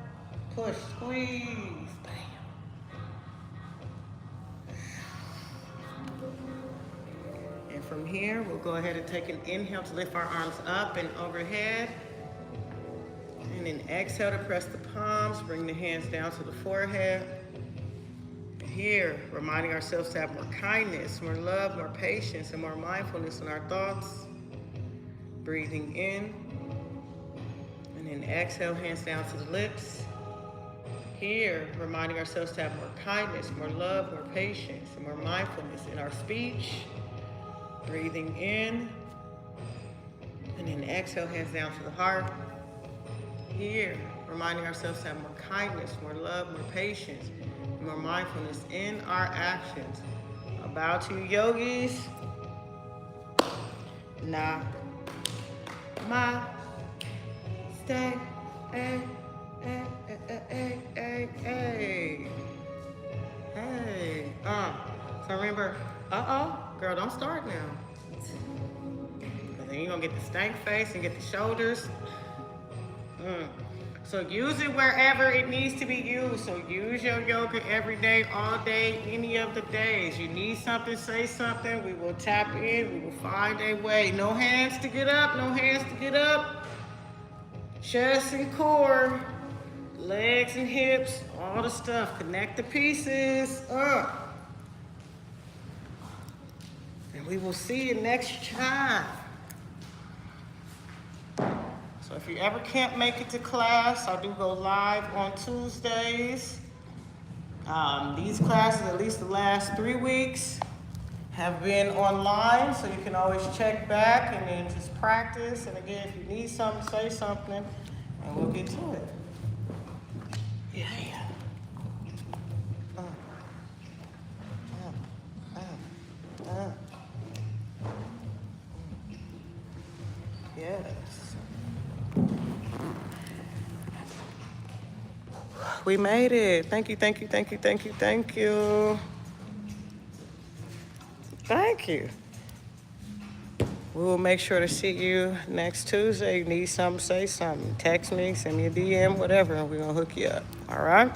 Push, squeeze, bam. And from here, we'll go ahead and take an inhale to lift our arms up and overhead. And then exhale to press the palms, bring the hands down to the forehead. Here, reminding ourselves to have more kindness, more love, more patience, and more mindfulness in our thoughts. Breathing in. And then exhale, hands down to the lips. Here, reminding ourselves to have more kindness, more love, more patience, and more mindfulness in our speech. Breathing in, and then exhale, hands down to the heart. Here, reminding ourselves to have more kindness, more love, more patience, more mindfulness in our actions. A bow to you, yogis. Na, ma, stay, hey, hey, hey, hey, hey, hey. Hey, so remember, girl, don't start now. Then you're gonna get the stank face and get the shoulders. So use it wherever it needs to be used. So use your yoga every day, all day, any of the days. You need something, say something. We will tap in, we will find a way. No hands to get up, no hands to get up. Chest and core, legs and hips, all the stuff. Connect the pieces. And we will see you next time. So if you ever can't make it to class, I do go live on Tuesdays. These classes, at least the last 3 weeks, have been online, so you can always check back and then just practice. And again, if you need something, say something, and we'll get to it. Yeah. Yes. We made it. Thank you, thank you, thank you, thank you, thank you. Thank you. We will make sure to see you next Tuesday. You need something, say something. Text me, send me a DM, whatever, and we're going to hook you up. All right?